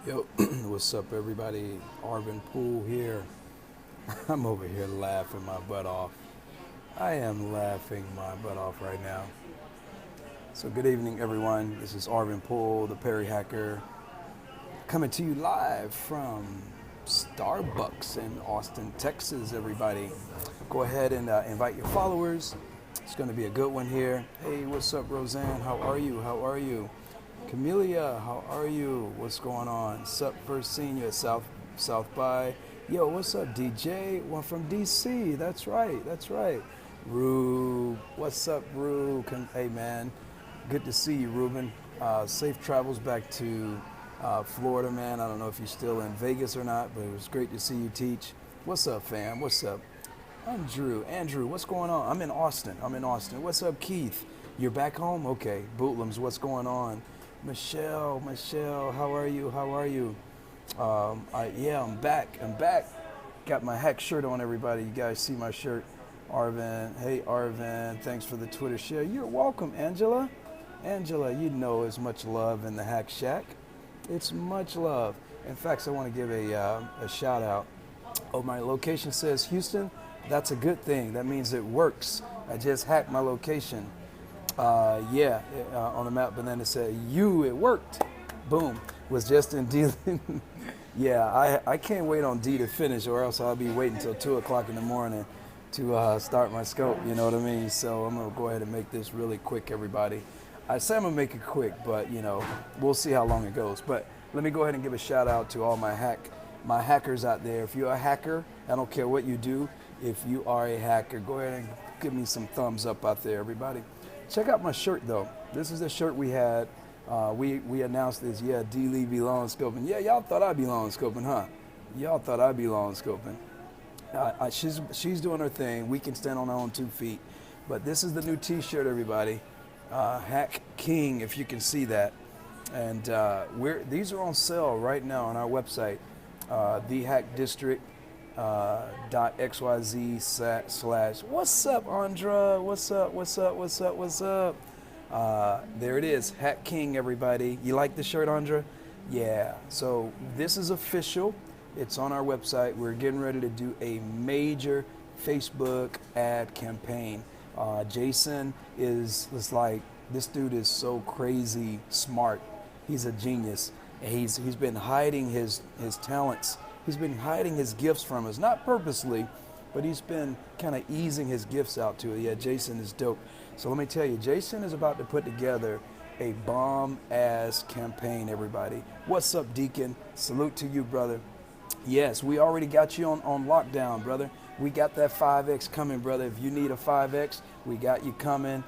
Yo, what's up, everybody? ArvinPoole here. I'm over here laughing my butt off. I am laughing my butt off right now. So, good evening, everyone. This is ArvinPoole, the Perry Hacker, coming to you live from Starbucks in Austin, Texas, everybody. Go ahead and invite your followers. It's going to be a good one here. Hey, what's up, Roseanne? How are you? How are you? Camellia, how are you? What's going on? Sup, first seeing you at South by. Yo, what's up, DJ? One from DC. That's right. That's right. Rube, what's up, Rube? Hey, man, good to see you, Ruben. Safe travels back to Florida, man. I don't know if you're still in Vegas or not, but it was great to see you teach. What's up, fam? What's up? I'm Drew. Andrew, what's going on? I'm in Austin. What's up, Keith? You're back home? Okay. Bootlums, what's going on? Michelle, how are you? Yeah, I'm back. Got my hack shirt on, everybody. You guys see my shirt? Arvin, hey Arvin, thanks for the Twitter share. You're welcome, Angela. Angela, you know it's much love in the Hack Shack. It's much love. In fact, I want to give a shout out. Oh, my location says Houston. That's a good thing. That means it works. I just hacked my location. On the map, but then it said, it worked. Boom. Was just in D. Yeah, I can't wait on D to finish, or else I'll be waiting until 2 o'clock in the morning to start my scope, you know what I mean? So I'm going to go ahead and make this really quick, everybody. I say I'm going to make it quick, but, we'll see how long it goes. But let me go ahead and give a shout out to all my hackers out there. If you're a hacker, I don't care what you do. If you are a hacker, go ahead and give me some thumbs up out there, everybody. Check out my shirt, though. This is the shirt we had. We announced this. Yeah, D. Lee be long scoping. Yeah, y'all thought I'd be long scoping, huh? Y'all thought I'd be long scoping. She's doing her thing. We can stand on our own 2 feet. But this is the new T-shirt, everybody. Hack King, if you can see that. And these are on sale right now on our website, The Hack District. .xyz/ what's up, Andra? What's up? There it is, Hack King, everybody. You like the shirt, Andra? Yeah, so this is official. It's on our website. We're getting ready to do a major Facebook ad campaign. Jason is like, this dude is so crazy smart. He's a genius. He's been hiding his talents. He's been hiding his gifts from us, not purposely, but he's been kind of easing his gifts out to it. Yeah, Jason is dope. So let me tell you, Jason is about to put together a bomb-ass campaign, everybody. What's up, Deacon? Salute to you, brother. Yes, we already got you on lockdown, brother. We got that 5X coming, brother. If you need a 5X, we got you coming.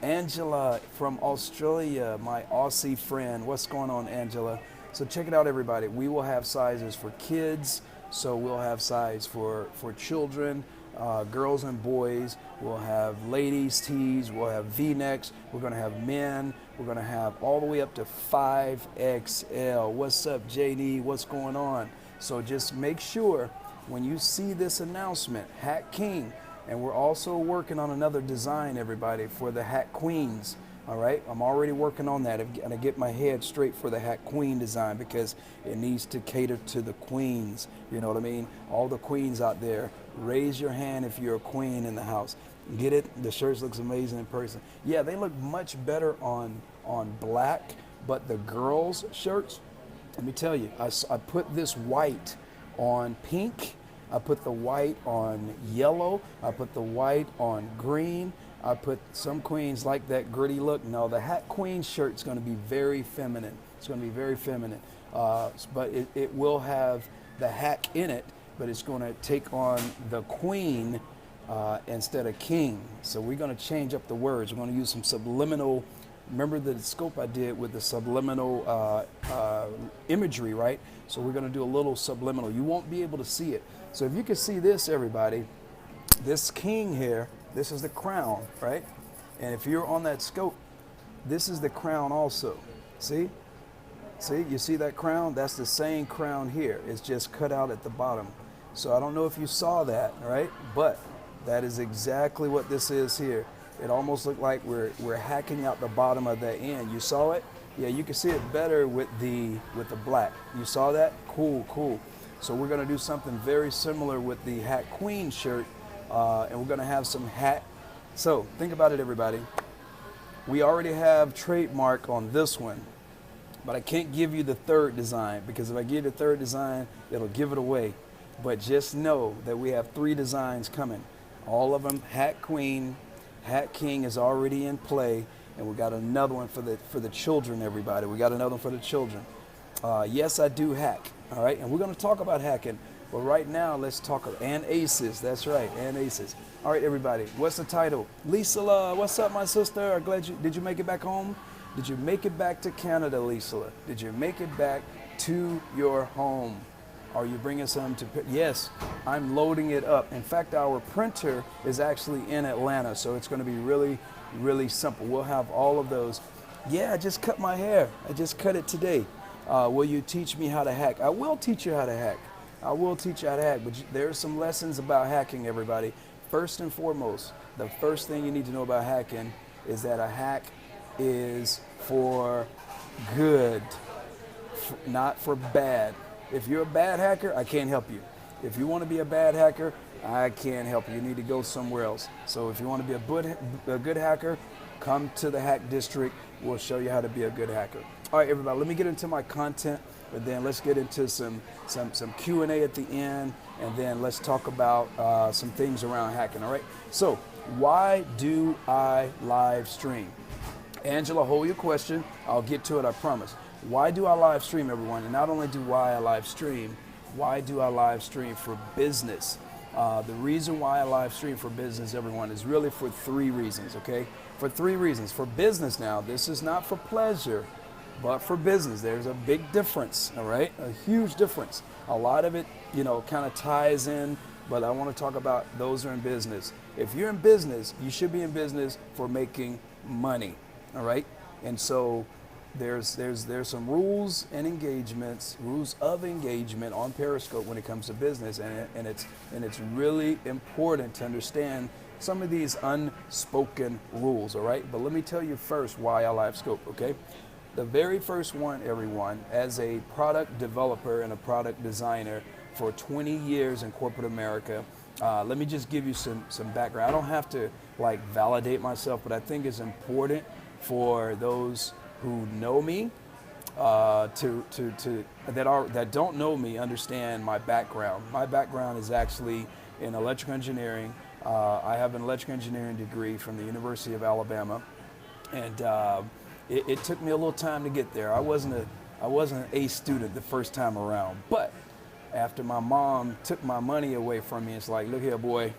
Angela from Australia, my Aussie friend. What's going on, Angela? So check it out, everybody. We will have sizes for kids. So we'll have size for children, girls and boys. We'll have ladies' tees. We'll have V-necks. We're going to have men. We're going to have all the way up to 5XL. What's up, JD? What's going on? So just make sure when you see this announcement, Hack King, and we're also working on another design, everybody, for the Hack Queens. All right, I'm already working on that, and I get my head straight for the Hack Queen design because it needs to cater to the queens. You know what I mean? All the queens out there, raise your hand if you're a queen in the house. Get it? The shirts looks amazing in person. Yeah, they look much better on black, but the girls' shirts, let me tell you, I put this white on pink. I put the white on yellow. I put the white on green. I put some queens like that gritty look. No, the Hack Queen shirt's going to be very feminine. It's going to be very feminine. But it will have the hack in it, but it's going to take on the queen instead of king. So we're going to change up the words. We're going to use some subliminal. Remember the scope I did with the subliminal imagery, right? So we're going to do a little subliminal. You won't be able to see it. So if you can see this, everybody, this king here, this is the crown, right? And if you're on that scope, this is the crown also. See? See, you see that crown? That's the same crown here. It's just cut out at the bottom. So I don't know if you saw that, right? But that is exactly what this is here. it almost looked like we're hacking out the bottom of that end. You saw it? Yeah, you can see it better with the black. You saw that? Cool, cool. So we're gonna do something very similar with the Hat Queen shirt, and we're gonna have some hat. So think about it, everybody. We already have trademark on this one, but I can't give you the third design, because if I give you the third design, it'll give it away. But just know that we have 3 designs coming. All of them, Hat Queen, Hat King is already in play, and we got another one for the children, everybody. We got another one for the children. Yes, I do hack, all right? And we're gonna talk about hacking, but right now, let's talk, and aces, that's right, and aces. All right, everybody, what's the title? Lisa, what's up, my sister? Did you make it back home? Did you make it back to Canada, Lisa? Did you make it back to your home? Are you bringing some to? Yes, I'm loading it up. In fact, our printer is actually in Atlanta, so it's going to be really, really simple. We'll have all of those. Yeah, I just cut my hair. I just cut it today. Will you teach me how to hack? I will teach you how to hack. I will teach you how to hack, but there are some lessons about hacking, everybody. First and foremost, the first thing you need to know about hacking is that a hack is for good, not for bad. If you're a bad hacker, I can't help you. If you want to be a bad hacker, I can't help you. You need to go somewhere else. So if you want to be a good hacker, come to the Hack District. We'll show you how to be a good hacker. All right, everybody, let me get into my content, but then let's get into some Q&A at the end, and then let's talk about some things around hacking, all right? So why do I live stream? Angela, hold your question. I'll get to it, I promise. Why do I live stream, everyone? And not only do I live stream, why do I live stream for business? The reason why I live stream for business, everyone, is really for 3 reasons, okay? For 3 reasons. For business now, this is not for pleasure, but for business. There's a big difference, all right? A huge difference. A lot of it, kind of ties in, but I want to talk about those who are in business. If you're in business, you should be in business for making money. All right, and so there's some rules of engagement on Periscope when it comes to business, and it's really important to understand some of these unspoken rules. All right, but let me tell you first why I live scope. Okay, the very first one, everyone, as a product developer and a product designer for 20 years in corporate America. Let me just give you some background. I don't have to validate myself, but I think it's important for those who know me that don't know me understand my background. My background is actually in electrical engineering. I have an electrical engineering degree from the University of Alabama, and it took me a little time to get there. I wasn't an A student the first time around, but after my mom took my money away from me, it's like, look here, boy,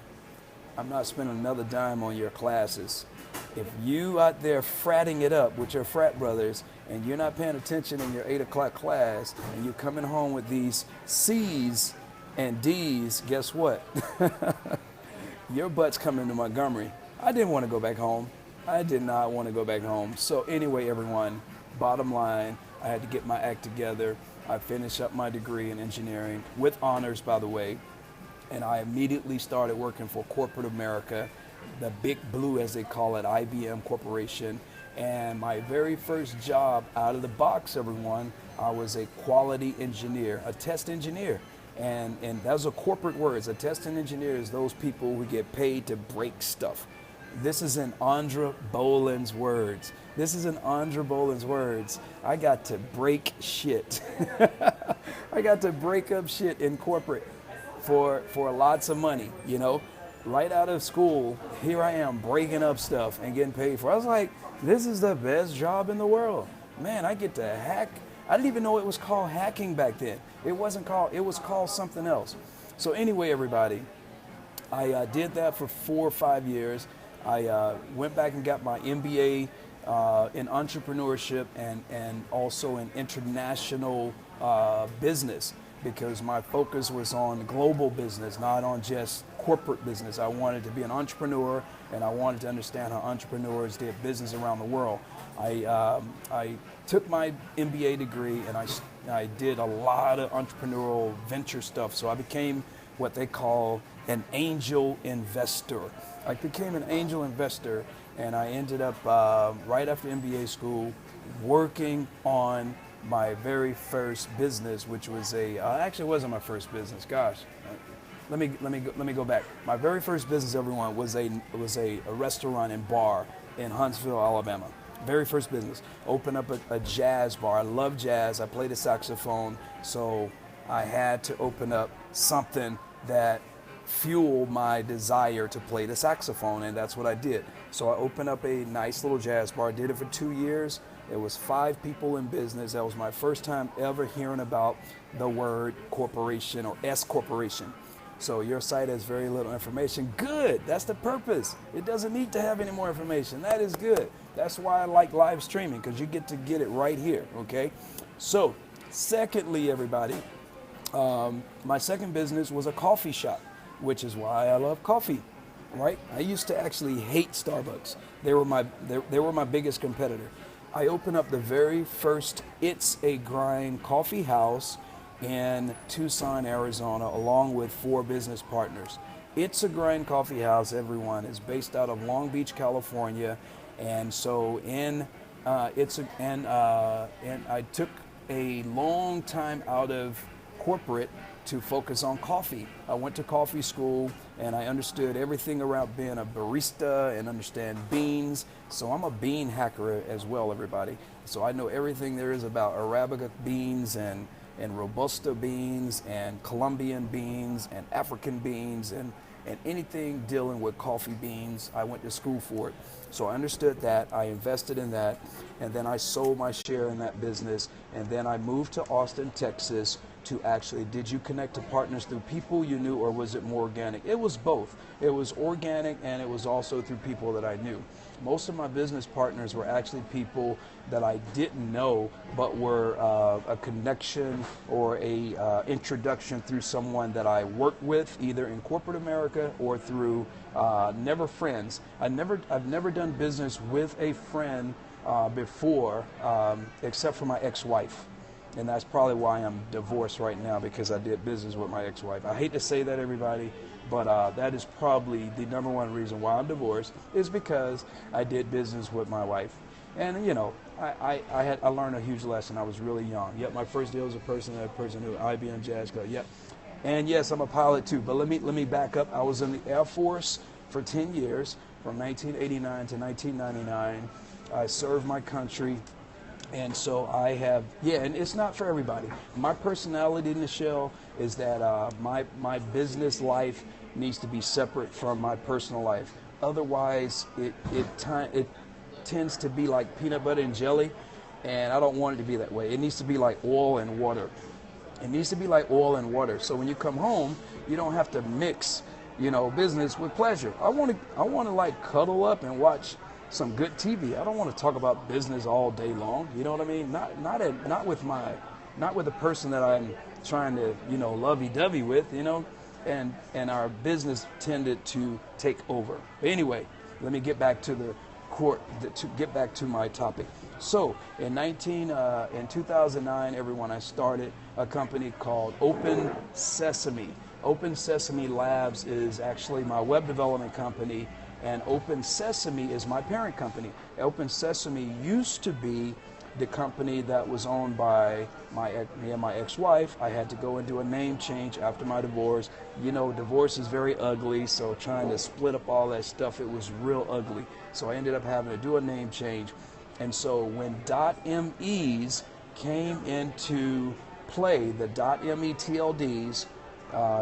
I'm not spending another dime on your classes. If you out there fratting it up with your frat brothers and you're not paying attention in your 8 o'clock class and you're coming home with these C's and D's, guess what? Your butt's coming to Montgomery. I didn't want to go back home. I did not want to go back home. So anyway, everyone, bottom line, I had to get my act together. I finished up my degree in engineering with honors, by the way, and I immediately started working for corporate America, the Big Blue, as they call it, IBM Corporation. And my very first job out of the box, everyone, I was a quality engineer, a test engineer. And those are corporate words. A testing engineer is those people who get paid to break stuff. This is in Andra Boland's words. I got to break shit. I got to break up shit in corporate for lots of money, Right out of school, here I am breaking up stuff and getting paid for it. I was like, this is the best job in the world. Man, I get to hack. I didn't even know it was called hacking back then. It was called something else. So anyway, everybody, I did that for 4 or 5 years. I went back and got my MBA in entrepreneurship and also in international business, because my focus was on global business, not on just corporate business. I wanted to be an entrepreneur, and I wanted to understand how entrepreneurs did business around the world. I took my MBA degree, and I did a lot of entrepreneurial venture stuff. So I became what they call an angel investor. I became an angel investor, and I ended up right after MBA school working on my very first business, which was actually it wasn't my first business. Gosh, let me go back. My very first business, everyone, was a restaurant and bar in Huntsville, Alabama. Very first business. Opened up a jazz bar. I love jazz. I played the saxophone, so I had to open up something that fueled my desire to play the saxophone, and that's what I did. So I opened up a nice little jazz bar. Did it for 2 years. It was 5 people in business. That was my first time ever hearing about the word corporation or S corporation. So your site has very little information. Good. That's the purpose. It doesn't need to have any more information. That is good. That's why I like live streaming, because you get to get it right here. Okay. So secondly, everybody, my second business was a coffee shop, which is why I love coffee. Right. I used to actually hate Starbucks. They were my biggest competitor. I opened up the very first It's a Grind coffee house in Tucson, Arizona, along with 4 business partners. It's a Grind Coffee House, everyone, is based out of Long Beach, California, and so and I took a long time out of corporate to focus on coffee. I went to coffee school and I understood everything around being a barista and understand beans. So I'm a bean hacker as well, everybody. So I know everything there is about Arabica beans and Robusta beans and Colombian beans and African beans and anything dealing with coffee beans. I went to school for it. So I understood that, I invested in that, and then I sold my share in that business, and then I moved to Austin, Texas to actually, did you connect to partners through people you knew, or was it more organic? It was both. It was organic and it was also through people that I knew. Most of my business partners were actually people that I didn't know, but were a connection or a introduction through someone that I worked with, either in corporate America or through never friends. I've never done business with a friend before, except for my ex-wife. And that's probably why I'm divorced right now, because I did business with my ex-wife. I hate to say that, everybody, but that is probably the number one reason why I'm divorced, is because I did business with my wife. And, you know, I learned a huge lesson. I was really young. Yep, my first deal was a person who IBM Jazz Club. Yep. And yes, I'm a pilot too, but let me back up. I was in the Air Force for 10 years, from 1989 to 1999. I served my country. And so I have, and it's not for everybody. My personality in the shell is that my business life needs to be separate from my personal life. Otherwise, it tends to be like peanut butter and jelly, and I don't want it to be that way. It needs to be like oil and water. It needs to be like oil and water. So when you come home, you don't have to mix, business with pleasure. I want to like cuddle up and watch some good TV. I don't want to talk about business all day long. You know what I mean? Not with the person that I'm trying to, lovey-dovey with, and our business tended to take over. But anyway, let me get back to my topic. So in 2009, everyone, I started a company called Open Sesame. Open Sesame Labs is actually my web development company, and Open Sesame is my parent company. Open Sesame used to be the company that was owned by me and my ex-wife. I had to go and do a name change after my divorce. Divorce is very ugly, so trying to split up all that stuff, it was real ugly. So I ended up having to do a name change. And so when .MEs came into play, the .me TLDs,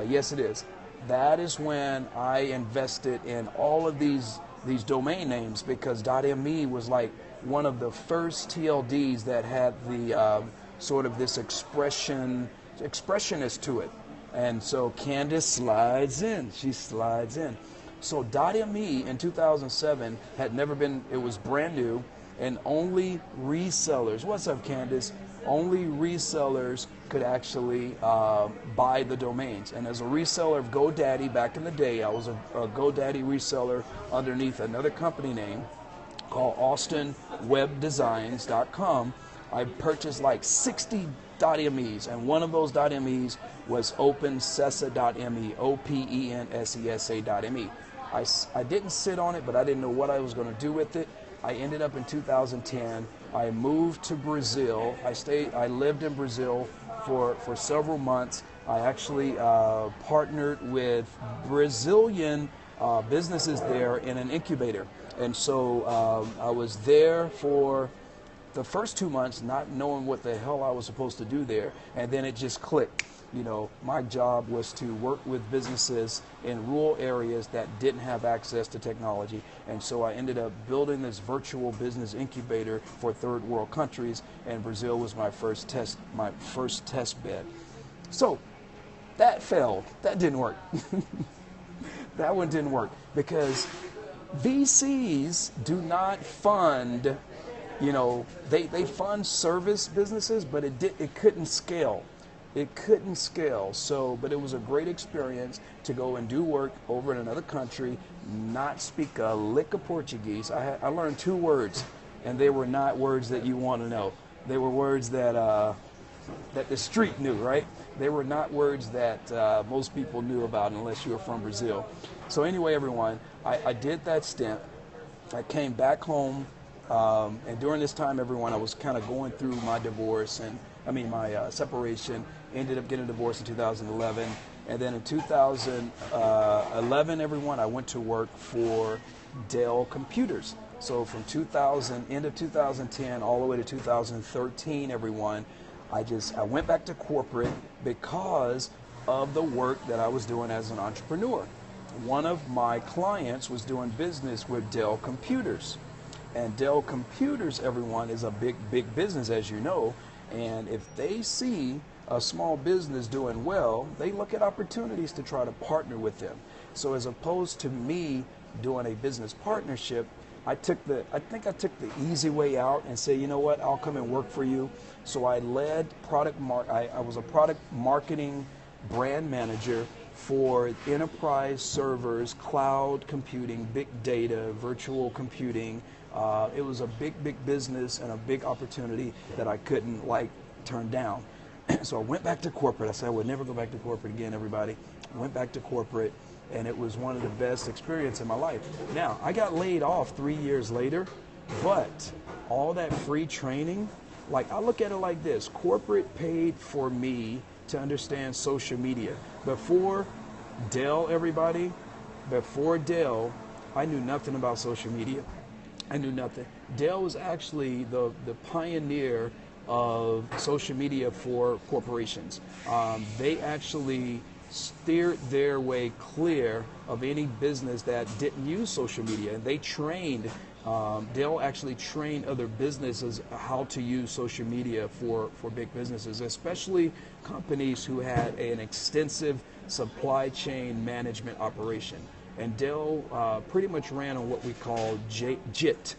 yes it is, that is when I invested in all of these domain names, because .me was like one of the first TLDs that had the sort of this expressionist to it. And so Candace slides in. She slides in. So .me in 2007 had never been, it was brand new, and only resellers, what's up Candace? Only resellers could actually buy the domains. And as a reseller of GoDaddy back in the day, I was a GoDaddy reseller underneath another company name called AustinWebDesigns.com. I purchased like 60 .mes, and one of those .mes was OpenSessa.me, OpenSessa.me. I didn't sit on it, but I didn't know what I was going to do with it. I ended up in 2010. I moved to Brazil. I lived in Brazil for several months. I actually partnered with Brazilian businesses there in an incubator. And so I was there for the first 2 months not knowing what the hell I was supposed to do there. And then it just clicked. You know, my job was to work with businesses in rural areas that didn't have access to technology. And so I ended up building this virtual business incubator for third world countries, and Brazil was my first test bed. So that failed. That didn't work. That one didn't work because VCs do not fund, you know, they fund service businesses, but it couldn't scale. It couldn't scale. So, but it was a great experience to go and do work over in another country, not speak a lick of Portuguese. I learned 2 words, and they were not words that you want to know. They were words that the street knew, right? They were not words that most people knew about unless you were from Brazil. So anyway, everyone, I did that stint. I came back home, and during this time, everyone, I was kind of going through my divorce my separation. Ended up getting divorced in 2011. And then in 2011, everyone, I went to work for Dell Computers. So from end of 2010 all the way to 2013, everyone, I went back to corporate because of the work that I was doing as an entrepreneur. One of my clients was doing business with Dell Computers. And Dell Computers, everyone, is a big, big business, as you know. And if they see a small business doing well, they look at opportunities to try to partner with them. So as opposed to me doing a business partnership, I think I took the easy way out and say, you know what, I'll come and work for you. So I led I was a product marketing brand manager for enterprise servers, cloud computing, big data, virtual computing. It was a big, big business and a big opportunity that I couldn't turn down. So I went back to corporate. I said I would never go back to corporate again, everybody. I went back to corporate, and it was one of the best experiences in my life. Now, I got laid off 3 years later, but all that free training, I look at it like this. Corporate paid for me to understand social media. Before Dell, everybody, I knew nothing about social media. I knew nothing. Dell was actually the pioneer of social media for corporations. They actually steered their way clear of any business that didn't use social media. And they trained, Dell actually trained other businesses how to use social media for big businesses, especially companies who had an extensive supply chain management operation. And Dell pretty much ran on what we call JIT,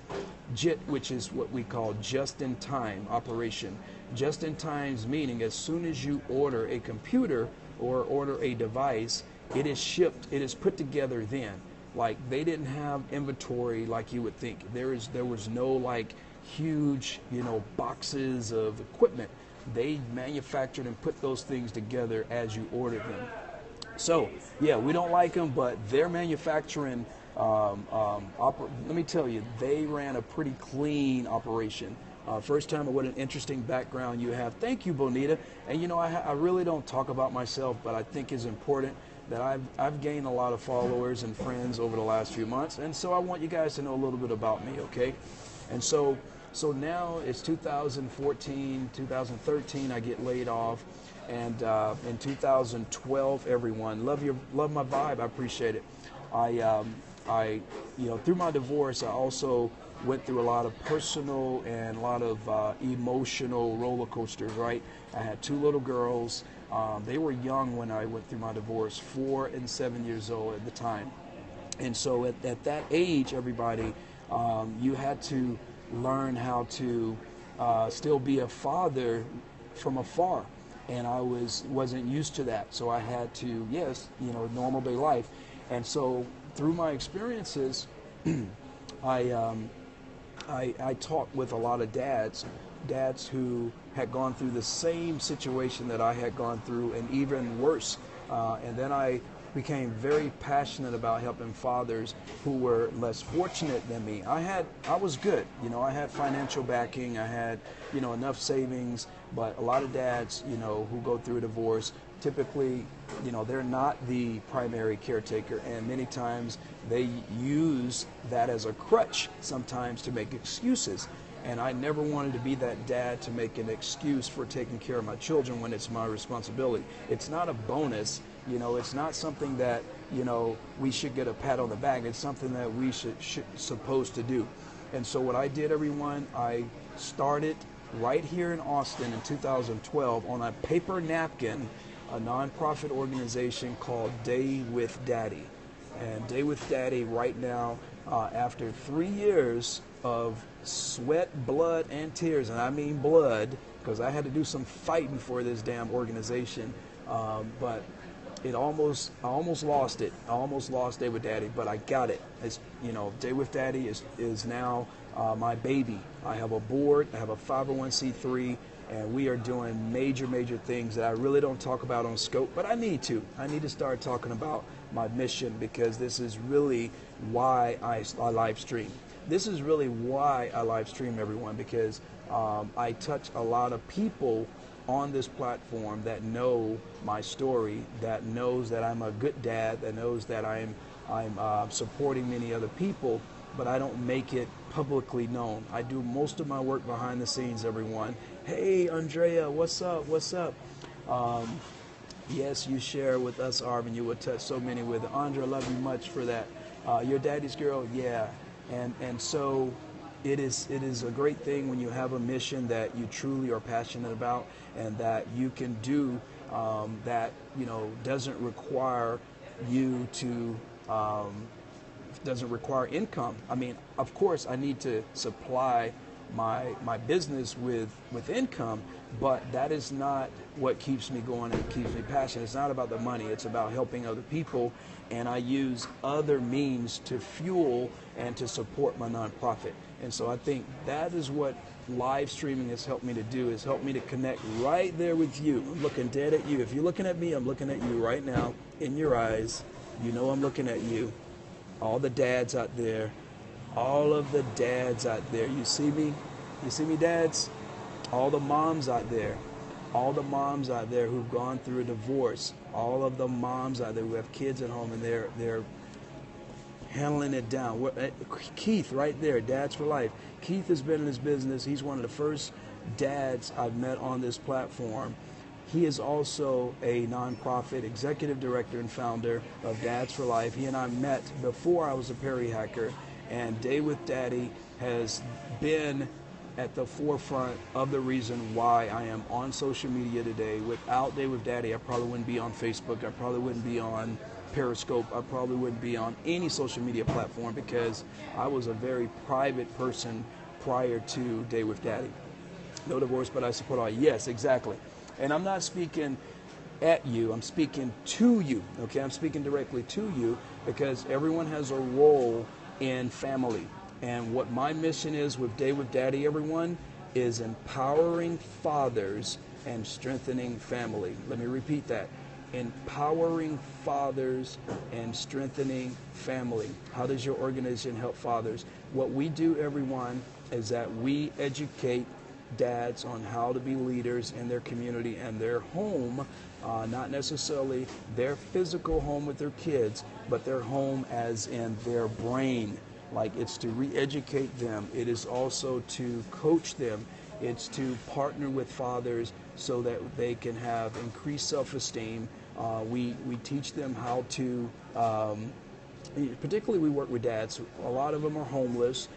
which is what we call just-in-time operation. Just-in-time meaning as soon as you order a computer or order a device, it is shipped, it is put together then. They didn't have inventory like you would think. There was no huge, boxes of equipment. They manufactured and put those things together as you ordered them. So, yeah, we don't like them, but their manufacturing, let me tell you, they ran a pretty clean operation. First time, what an interesting background you have. Thank you, Bonita. And I really don't talk about myself, but I think it's important that I've gained a lot of followers and friends over the last few months, and so I want you guys to know a little bit about me, okay? And so now it's 2014, 2013, I get laid off. And in 2012, everyone, love my vibe. I appreciate it. I through my divorce, I also went through a lot of personal and a lot of emotional roller coasters. Right, I had 2 little girls. They were young when I went through my divorce, 4 and 7 years old at the time. And so at that age, everybody, you had to learn how to still be a father from afar. And I wasn't used to that, so I had to, normal day life. And so through my experiences, I talked with a lot of dads who had gone through the same situation that I had gone through, and even worse. And then I became very passionate about helping fathers who were less fortunate than me. I was good, you know, I had financial backing, I had, you know, enough savings, but a lot of dads, you know, who go through a divorce, typically, you know, they're not the primary caretaker, and many times they use that as a crutch sometimes to make excuses. And I never wanted to be that dad to make an excuse for taking care of my children when it's my responsibility. It's not a bonus, you know, it's not something that, you know, we should get a pat on the back. It's something that we should supposed to do. And so what I did, everyone, I started right here in Austin in 2012 on a paper napkin, a nonprofit organization called Day with Daddy. And Day with Daddy right now, after 3 years of sweat, blood, and tears, and I mean blood, because I had to do some fighting for this damn organization, but I almost lost it. I almost lost Day with Daddy, but I got it. It's, you know, Day with Daddy is now my baby. I have a board, I have a 501c3, and we are doing major things that I really don't talk about on Scope, but I need to. I need to start talking about my mission, because this is really why I live stream. This is really why I live stream, everyone, because I touch a lot of people on this platform that know my story, that knows that I'm a good dad, that knows that I'm supporting many other people, but I don't make it publicly known. I do most of my work behind the scenes, everyone. Hey, Andrea, what's up? What's up? Yes, you share with us, Arvin. You would touch so many with it. Andrea, love you much for that. Your daddy's girl, yeah. And so it is a great thing when you have a mission that you truly are passionate about, and that you can do that, you know, doesn't require you to doesn't require income. I mean, of course, I need to supply my business with income, but that is not what keeps me going and keeps me passionate. It's not about the money. It's about helping other people, and I use other means to fuel and to support my nonprofit. And so I think that is what live streaming has helped me to do, is help me to connect right there with you. I'm looking dead at you. If you're looking at me, I'm looking at you right now in your eyes. You know I'm looking at you. All the dads out there, all of the dads out there. You see me? You see me, dads? All the moms out there. All the moms out there who've gone through a divorce. All of the moms out there who have kids at home and they're handling it down. Keith, right there, Dads for Life. Keith has been in his business. He's one of the first dads I've met on this platform. He is also a nonprofit executive director and founder of Dads for Life. He and I met before I was a Perry hacker, and Day with Daddy has been at the forefront of the reason why I am on social media today. Without Day with Daddy, I probably wouldn't be on Facebook. I probably wouldn't be on Periscope. I probably wouldn't be on any social media platform, because I was a very private person prior to Day with Daddy. No divorce, but I support all. Yes, exactly. And I'm not speaking at you, I'm speaking to you, okay? I'm speaking directly to you, because everyone has a role in family. And what my mission is with Day with Daddy, everyone, is empowering fathers and strengthening family. Let me repeat that. Empowering fathers and strengthening family. How does your organization help fathers? What we do, everyone, is that we educate dads on how to be leaders in their community and their home, not necessarily their physical home with their kids, but their home as in their brain. Like, it's to re-educate them. It is also to coach them. It's to partner with fathers so that they can have increased self-esteem. We teach them how to, particularly we work with dads. A lot of them are homeless.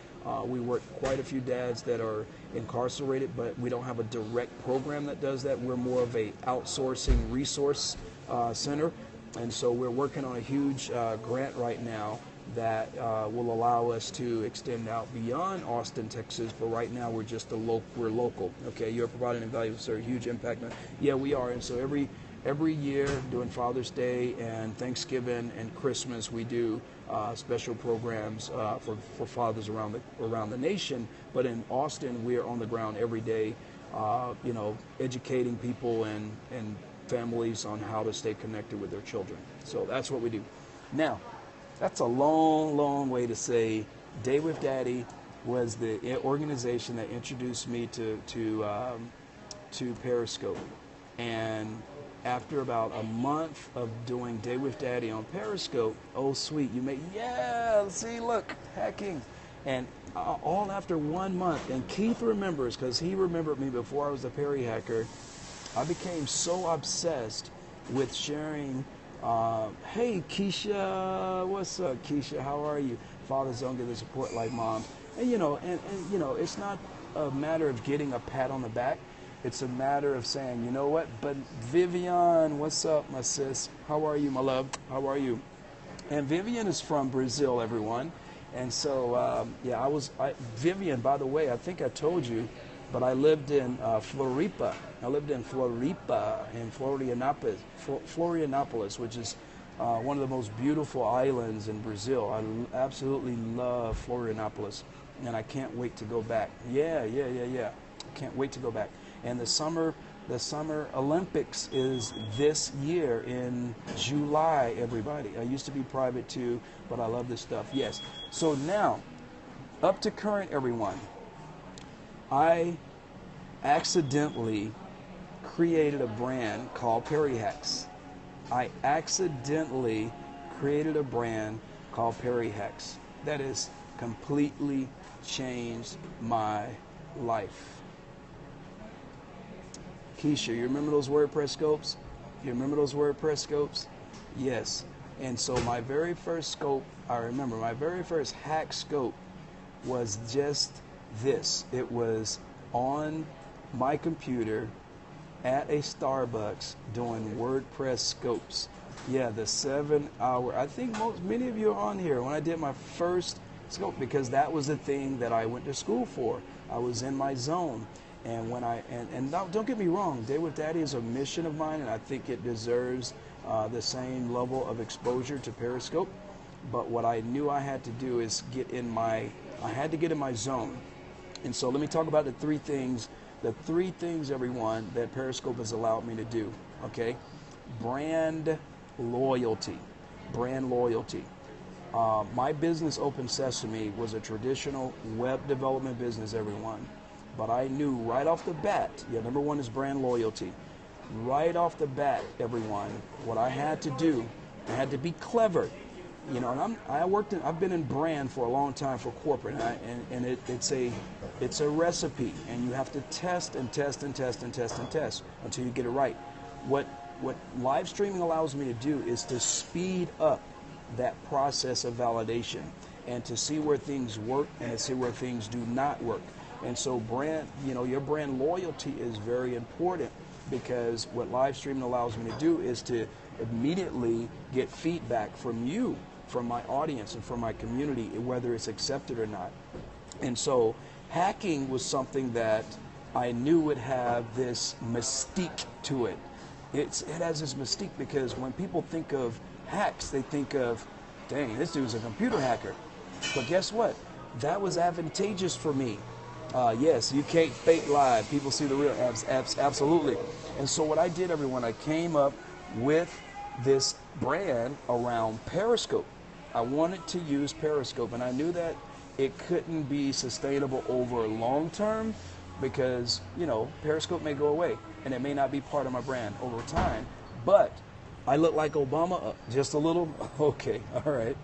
We work quite a few dads that are incarcerated, but we don't have a direct program that does that. We're more of a outsourcing resource center. And so we're working on a huge grant right now that will allow us to extend out beyond Austin, Texas. But right now we're just we're local. Okay, you're providing a valuable service, huge impact. Yeah, we are. And so every year during Father's Day and Thanksgiving and Christmas, we do special programs for fathers around the nation. But in Austin, we are on the ground every day, educating people and families on how to stay connected with their children. So that's what we do. Now, that's a long, long way to say Day with Daddy was the organization that introduced me to Periscope. And after about a month of doing Day with Daddy on Periscope, oh sweet, see, look, hacking. And all after 1 month, and Keith remembers, because he remembered me before I was the Perry Hacker, I became so obsessed with sharing, hey Keisha, what's up Keisha, how are you? Fathers don't get the support like moms. And it's not a matter of getting a pat on the back. It's a matter of saying, you know what, but Vivian, what's up, my sis? How are you, my love? How are you? And Vivian is from Brazil, everyone. And so, Vivian, by the way, I think I told you, but I lived in Floripa. I lived in Floripa, in Florianopolis, which is one of the most beautiful islands in Brazil. I absolutely love Florianopolis, and I can't wait to go back. Yeah. Can't wait to go back. And the Summer Olympics is this year in July, everybody. I used to be private too, but I love this stuff. Yes. So now, up to current, everyone. I accidentally created a brand called Perry Hacks. I accidentally created a brand called Perry Hacks. That has completely changed my life. Keisha, you remember those WordPress scopes? You remember those WordPress scopes? Yes. And so my very first scope, I remember, my very first hack scope was just this. It was on my computer at a Starbucks doing WordPress scopes. Yeah, the 7-hour. I think many of you are on here when I did my first scope, because that was the thing that I went to school for. I was in my zone. And when and don't get me wrong, Day with Daddy is a mission of mine, and I think it deserves the same level of exposure to Periscope. But what I knew I had to do is get in my zone. And so let me talk about the three things, everyone, that Periscope has allowed me to do. Okay, brand loyalty. My business, Open Sesame, was a traditional web development business, everyone. But I knew right off the bat, number one is brand loyalty. Right off the bat, everyone, what I had to do, I had to be clever. And I've been in brand for a long time for corporate, and it's a recipe, and you have to test and test and test and test and test until you get it right. What live streaming allows me to do is to speed up that process of validation and to see where things work and to see where things do not work. And so your brand loyalty is very important, because what live streaming allows me to do is to immediately get feedback from you, from my audience, and from my community, whether it's accepted or not. And so hacking was something that I knew would have this mystique to it. It has this mystique because when people think of hacks, they think of, dang, this dude's a computer hacker. But guess what? That was advantageous for me. Yes, you can't fake live. People see the real. Absolutely. And so what I did, everyone, I came up with this brand around Periscope. I wanted to use Periscope, and I knew that it couldn't be sustainable over long term because, Periscope may go away, and it may not be part of my brand over time. But I look like Obama just a little. Okay, all right.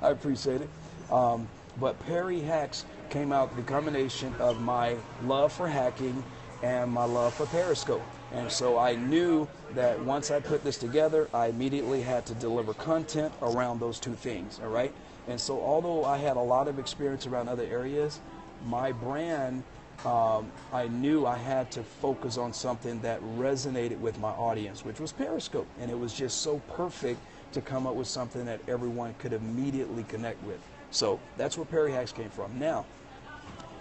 I appreciate it. But Perry Hacks came out the combination of my love for hacking and my love for Periscope. And so I knew that once I put this together, I immediately had to deliver content around those two things, all right? And so although I had a lot of experience around other areas, my brand, I knew I had to focus on something that resonated with my audience, which was Periscope. And it was just so perfect to come up with something that everyone could immediately connect with. So that's where Perry Hacks came from. Now,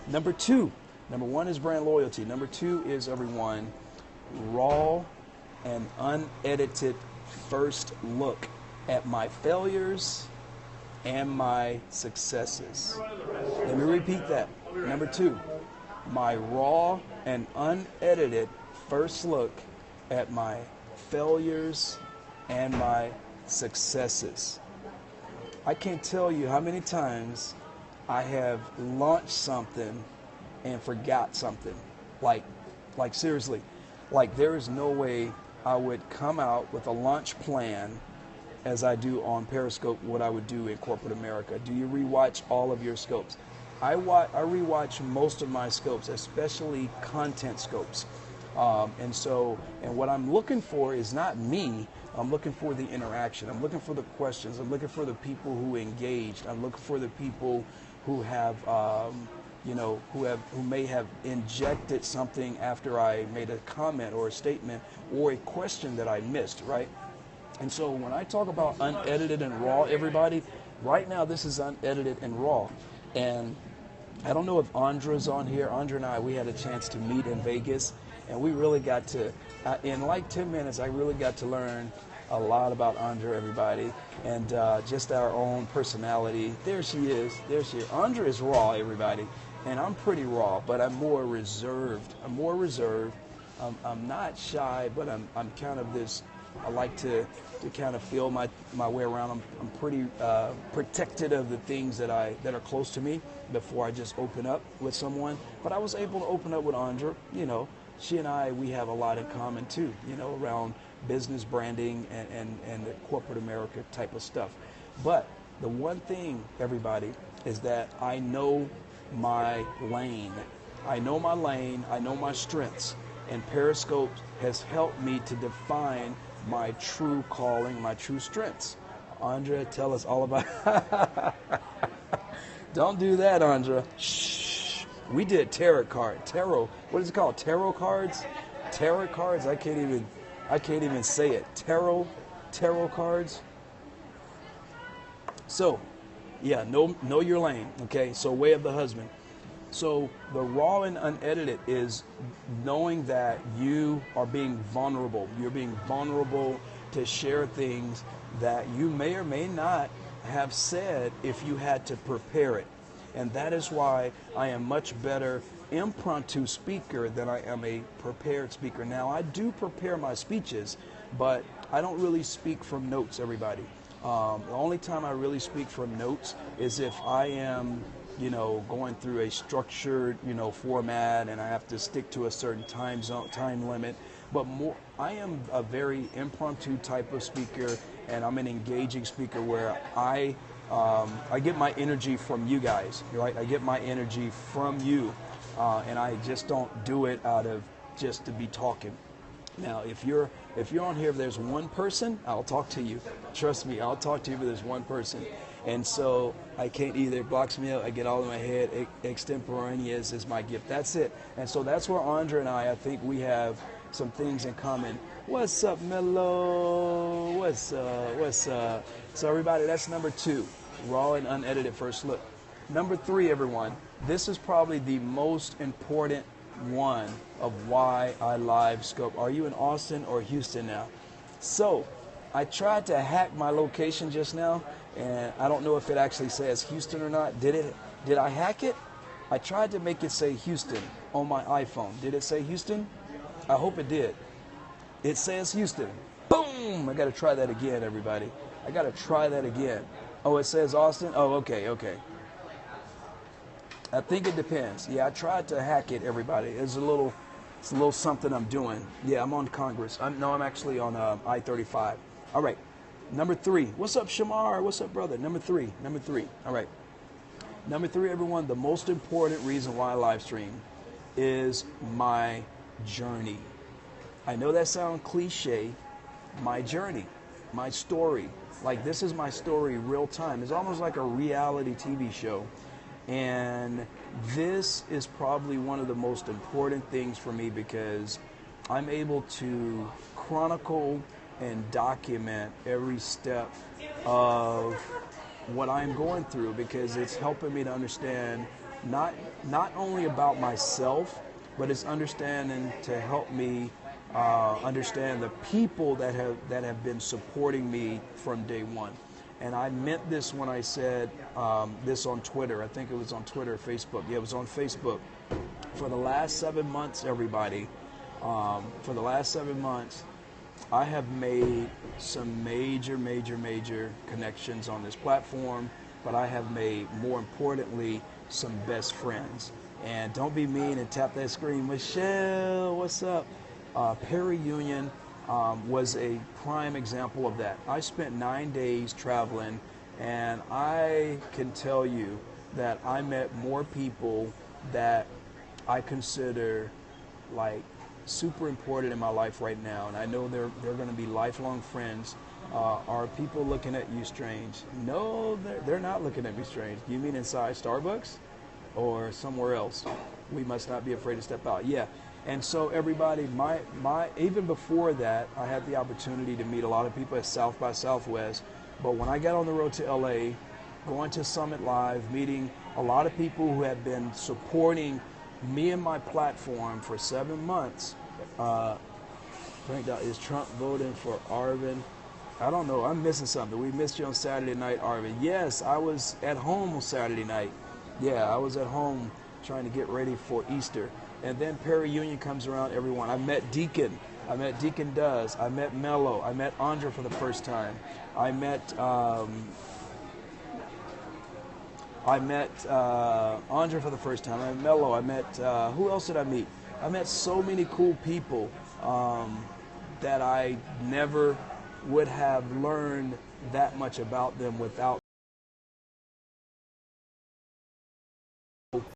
number one is brand loyalty. Number two is, everyone, raw and unedited first look at my failures and my successes. Let me repeat that. Number two, my raw and unedited first look at my failures and my successes. I can't tell you how many times I have launched something and forgot something. Like seriously, like there is no way I would come out with a launch plan as I do on Periscope, what I would do in corporate America. Do you rewatch all of your scopes? I rewatch most of my scopes, especially content scopes. And what I'm looking for is not me. I'm looking for the interaction. I'm looking for the questions. I'm looking for the people who engaged. I'm looking for the people who have, who may have injected something after I made a comment or a statement or a question that I missed, right? And so when I talk about unedited and raw, everybody, right now this is unedited and raw. And I don't know if Andra's on here. Andra and I, we had a chance to meet in Vegas, and we really got to, in like 10 minutes, I really got to learn a lot about Andra, everybody, and just our own personality. There she is. There she is. Andra is raw, everybody, and I'm pretty raw, but I'm more reserved. I'm not shy, but I'm kind of this. I like to kind of feel my way around. I'm pretty protected of the things that are close to me before I just open up with someone. But I was able to open up with Andra. You know, she and I, we have a lot in common too. You know, around business branding and the corporate America type of stuff. But the one thing, everybody, is that I know my lane. I know my lane. I know my strengths. And Periscope has helped me to define my true calling, my true strengths. Andra, tell us all about. Don't do that, Andra. Shh. We did tarot. What is it called? Tarot cards? Tarot cards? I can't even say it. Tarot cards. So, yeah, know your lane. Okay. So, way of the husband. So the raw and unedited is knowing that you are being vulnerable. You're being vulnerable to share things that you may or may not have said if you had to prepare it. And that is why I am much better impromptu speaker than I am a prepared speaker. Now, I do prepare my speeches, but I don't really speak from notes, everybody. The only time I really speak from notes is if I am going through a structured, format, and I have to stick to a certain time limit. But I am a very impromptu type of speaker, and I'm an engaging speaker where I get my energy from you guys, right? I get my energy from you, and I just don't do it out of just to be talking. Now, if you're on here, if there's one person, I'll talk to you. Trust me, I'll talk to you if there's one person. And so I can't either. It blocks me out. I get all in my head. Extemporaneous is my gift. That's it. And so that's where Andra and I think we have some things in common. What's up, Mello? What's up? So everybody, that's number 2. Raw and unedited first look. Number 3, everyone. This is probably the most important one of why I live scope. Are you in Austin or Houston now? So I tried to hack my location just now, and I don't know if it actually says Houston or not. Did I hack it? I tried to make it say Houston on my iPhone. Did it say Houston? I hope it did. It says Houston. Boom! I got to try that again, everybody. I got to try that again. Oh, it says Austin? Oh, okay. I think it depends. Yeah, I tried to hack it, everybody. It's a little something I'm doing. Yeah, I'm on Congress. I'm actually on I-35. All right. Number 3. What's up, Shamar? What's up, brother? Number 3. All right. Number 3, everyone, the most important reason why I live stream is my journey. I know that sounds cliche. My journey, my story. Like, this is my story real time. It's almost like a reality TV show. And this is probably one of the most important things for me because I'm able to chronicle and document every step of what I'm going through because it's helping me to understand not only about myself, but it's understanding to help me understand the people that have been supporting me from day one. And I meant this when I said this on Twitter. I think it was on Twitter or Facebook. Yeah, it was on Facebook. For the last 7 months, everybody, for the last 7 months, I have made some major connections on this platform, but I have made, more importantly, some best friends. And don't be mean and tap that screen. Michelle, what's up? Perry Union was a prime example of that. I spent 9 days traveling, and I can tell you that I met more people that I consider like super important in my life right now, and I know they're going to be lifelong friends. Are people looking at you strange? No, they're not looking at me strange. You mean inside Starbucks or somewhere else? We must not be afraid to step out. Yeah. And so everybody, my even before that, I had the opportunity to meet a lot of people at South by Southwest. But when I got on the road to LA, going to Summit Live, meeting a lot of people who had been supporting me and my platform for 7 months. Frank, is Trump voting for Arvin? I don't know. I'm missing something. We missed you on Saturday night, Arvin. Yes, I was at home on Saturday night. Yeah, I was at home trying to get ready for Easter. And then Perry Union comes around, everyone. I met Deacon. I met Deacon Does. I met Mello. I met Andra for the first time. I met Andra for the first time. I met Mello. I met, who else did I meet? I met so many cool people that I never would have learned that much about them without